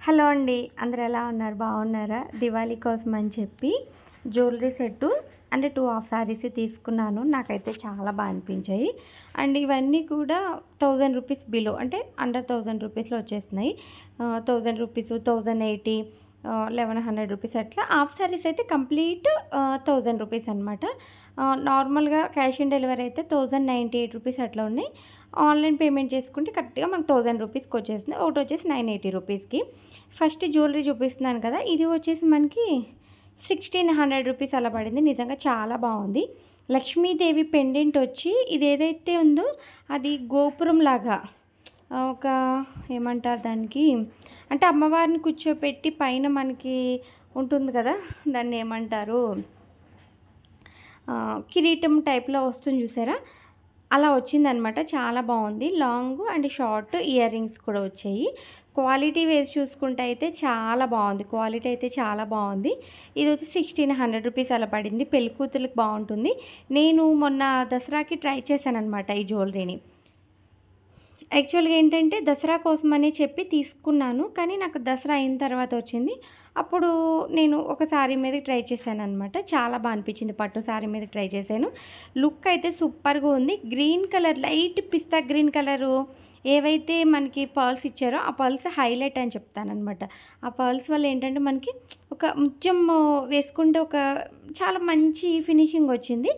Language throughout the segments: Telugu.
హలో అండి, అందరూ ఎలా ఉన్నారు? బాగున్నారా? దివాళీ కోసం అని చెప్పి జ్యువెలరీ సెట్టు అంటే 2 హాఫ్ సారీస్ తీసుకున్నాను. నాకైతే చాలా బాగా అనిపించాయి. అండ్ ఇవన్నీ కూడా 1000 రూపీస్ బిలో, అంటే అండర్ 1000 రూపీస్లో వచ్చేస్తున్నాయి. 1000 రూపీస్, 1080, 1100 రూపీస్ అట్లా. హాఫ్ సారీస్ అయితే కంప్లీట్ 1000 రూపీస్ అనమాట. నార్మల్గా క్యాష్ ఆన్ డెలివరీ అయితే 1098 రూపీస్ అట్లా ఉన్నాయి. ఆన్లైన్ పేమెంట్ చేసుకుంటే కరెక్ట్గా మనకు 1000 రూపీస్కి వచ్చేసింది. ఒకటి వచ్చేసి 980 రూపీస్కి. ఫస్ట్ జ్యువెలరీ చూపిస్తున్నాను కదా, ఇది వచ్చేసి మనకి 1600 రూపీస్ అలా పడింది. నిజంగా చాలా బాగుంది. లక్ష్మీదేవి పెండెంట్ వచ్చి ఇది ఏదైతే ఉందో అది గోపురం లాగా, ఒక ఏమంటారు దానికి, అంటే అమ్మవారిని కూర్చోపెట్టి పైన మనకి ఉంటుంది కదా, దాన్ని ఏమంటారు, కిరీటం టైప్లో వస్తుంది చూసారా, అలా వచ్చిందనమాట. చాలా బాగుంది. Long and short ear rings కూడా వచ్చాయి. క్వాలిటీ వేసి చూసుకుంటే అయితే చాలా బాగుంది. క్వాలిటీ అయితే చాలా బాగుంది. ఇది వచ్చి 1600 రూపీస్ అలా పడింది. పెళ్లి కూతురికి బాగుంటుంది. నేను మొన్న దసరాకి ట్రై చేశాను అనమాట ఈ జ్యువెలరీని. యాక్చువల్గా ఏంటంటే దసరా కోసమని చెప్పి తీసుకున్నాను, కానీ నాకు దసరా అయిన తర్వాత వచ్చింది. అప్పుడు నేను ఒక శారీ మీద ట్రై చేశాను అనమాట. చాలా బాగా అనిపించింది. పట్టు శారీ మీద ట్రై చేశాను. లుక్ అయితే సూపర్గా ఉంది. గ్రీన్ కలర్, లైట్ పిస్తా గ్రీన్ కలరు ఏవైతే మనకి పర్ల్స్ ఇచ్చారో ఆ పర్ల్స్ హైలైట్ అని చెప్తానమాట. ఆ పర్ల్స్ వల్ల ఏంటంటే మనకి ఒక ముత్యం వేసుకుంటే ఒక చాలా మంచి ఫినిషింగ్ వచ్చింది.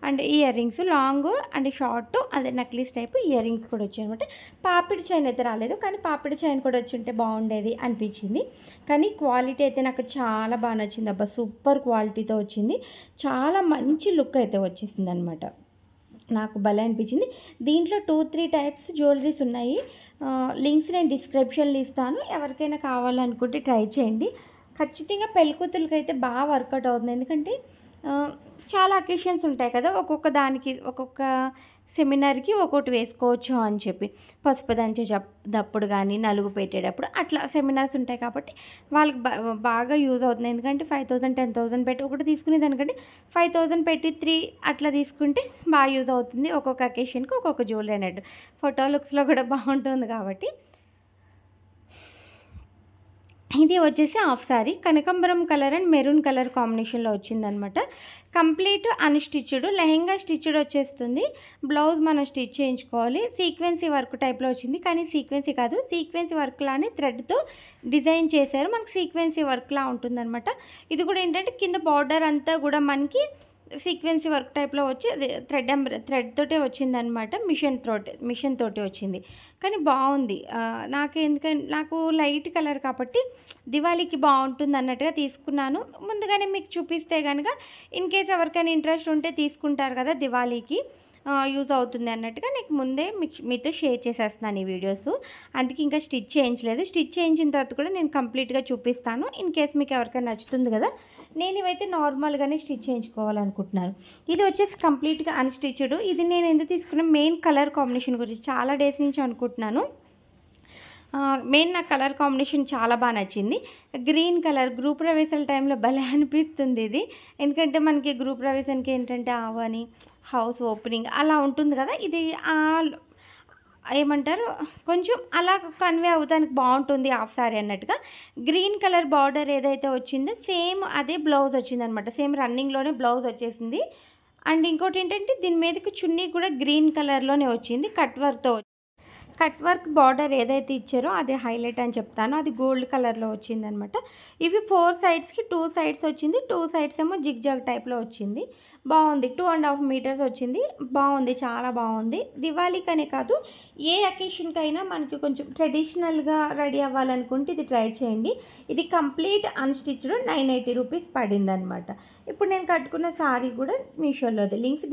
And ear rings long and short, అదే నక్లీస్ టైప్ ఇయర్ రింగ్స్ కూడా వచ్చాయి అనమాట. పాపిడి చైన్ అయితే రాలేదు, కానీ పాపిడి చైన్ కూడా వచ్చి ఉంటే బాగుండేది అనిపించింది. కానీ క్వాలిటీ అయితే నాకు చాలా బాగా నచ్చింది. అబ్బా, సూపర్ క్వాలిటీతో వచ్చింది. చాలా మంచి లుక్ అయితే వచ్చేసింది అనమాట. నాకు భలే అనిపించింది. దీంట్లో 2-3 టైప్స్ జ్యువెలరీస్ ఉన్నాయి. లింక్స్ నేను డిస్క్రిప్షన్లో ఇస్తాను. ఎవరికైనా కావాలనుకుంటే ట్రై చేయండి. ఖచ్చితంగా పెళ్ళికూతురికి అయితే బాగా వర్కౌట్ అవుతుంది. ఎందుకంటే చాలా అకేషన్స్ ఉంటాయి కదా, ఒక్కొక్క దానికి ఒక్కొక్క సెమినార్కి ఒక్కొక్కటి వేసుకోవచ్చు అని చెప్పి, పసుపు దంచే దప్పుడు కానీ నలుగు పెట్టేటప్పుడు అట్లా సెమినార్స్ ఉంటాయి కాబట్టి వాళ్ళకి బాగా యూజ్ అవుతుంది. ఎందుకంటే 5000 10,000 పెట్టి ఒకటి తీసుకునే దానికంటే 5000 పెట్టి 3 అట్లా తీసుకుంటే బాగా యూజ్ అవుతుంది. ఒక్కొక్క అకేషన్కి ఒక్కొక్క జ్యువెలరీ అన్నట్టు ఫోటో లుక్స్లో కూడా బాగుంటుంది కాబట్టి. ఇది వచ్చేసి హాఫ్ సారీ కనకాంబరం కలర్ అండ్ మెరూన్ కలర్ కాంబినేషన్లో వచ్చిందనమాట. కంప్లీట్ అన్స్టిచ్డ్, లెహెంగా స్టిచ్డ్ వచ్చేస్తుంది. బ్లౌజ్ మనం స్టిచ్ చేయించుకోవాలి. సీక్వెన్సీ వర్క్ టైప్లో వచ్చింది, కానీ సీక్వెన్సీ కాదు, సీక్వెన్సీ వర్క్ లానే థ్రెడ్తో డిజైన్ చేశారు. మనకు సీక్వెన్సీ వర్క్లా ఉంటుందన్నమాట. ఇది కూడా ఏంటంటే కింద బార్డర్ అంతా కూడా మనకి సీక్వెన్సీ వర్క్ టైప్లో వచ్చి అది థ్రెడ్ తోటే వచ్చిందనమాట. మిషన్ తోటి వచ్చింది, కానీ బాగుంది. నాకు లైట్ కలర్ కాబట్టి దివాళీకి బాగుంటుంది అన్నట్టుగా తీసుకున్నాను. ముందుగానే మీకు చూపిస్తే కనుక ఇన్ కేస్ ఎవరికైనా ఇంట్రెస్ట్ ఉంటే తీసుకుంటారు కదా, దివాళీకి యూజ్ అవుతుంది అన్నట్టుగా నీకు ముందే మీతో షేర్ చేసేస్తున్నాను ఈ వీడియోస్. అందుకే ఇంకా స్టిచ్ చేయించలేదు. స్టిచ్ చేయించిన తర్వాత కూడా నేను కంప్లీట్గా చూపిస్తాను. ఇన్ కేస్ మీకు ఎవరికైనా నచ్చుతుంది కదా. నేను ఇవైతే నార్మల్గానే స్టిచ్ చేయించుకోవాలనుకుంటున్నాను. ఇది వచ్చేసి కంప్లీట్గా అన్స్టిచ్డ్. ఇది నేను ఎందుకు తీసుకున్నా, మెయిన్ కలర్ కాంబినేషన్ గురించి చాలా డేస్ నుంచి అనుకుంటున్నాను. మెయిన్ నా కలర్ కాంబినేషన్ చాలా బాగా నచ్చింది. గ్రీన్ కలర్ గ్రూప్ ప్రవేశాల టైంలో భలే అనిపిస్తుంది ఇది. ఎందుకంటే మనకి గ్రూప్ ప్రవేశానికి ఏంటంటే ఆవని హౌస్ ఓపెనింగ్ అలా ఉంటుంది కదా, ఇది ఏమంటారు కొంచెం అలా కన్వే అవుతానికి బాగుంటుంది హాఫ్ సారీ అన్నట్టుగా. గ్రీన్ కలర్ బార్డర్ ఏదైతే వచ్చిందో సేమ్ అదే బ్లౌజ్ వచ్చిందనమాట. సేమ్ రన్నింగ్లోనే బ్లౌజ్ వచ్చేసింది. అండ్ ఇంకోటి ఏంటంటే దీని మీదకి చున్నీ కూడా గ్రీన్ కలర్లోనే వచ్చింది. కట్ వర్క్ బార్డర్ ఏదైతే ఇచ్చారో అది హైలైట్ అని చెప్తాను. అది గోల్డ్ కలర్లో వచ్చిందనమాట. ఇవి 4 సైడ్స్కి 2 సైడ్స్ వచ్చింది. 2 సైడ్స్ ఏమో జిగ్ జాగ్ టైప్లో వచ్చింది. బాగుంది. 2.5 మీటర్స్ వచ్చింది. బాగుంది, చాలా బాగుంది. దివాళీకనే కాదు, ఏ అకేషన్కైనా మనకి కొంచెం ట్రెడిషనల్గా రెడీ అవ్వాలనుకుంటే ఇది ట్రై చేయండి. ఇది కంప్లీట్ అన్స్టిచ్డ్ 980 రూపీస్ పడింది అనమాట. ఇప్పుడు నేను కట్టుకున్న శారీ కూడా మీషోలోది. లింక్స్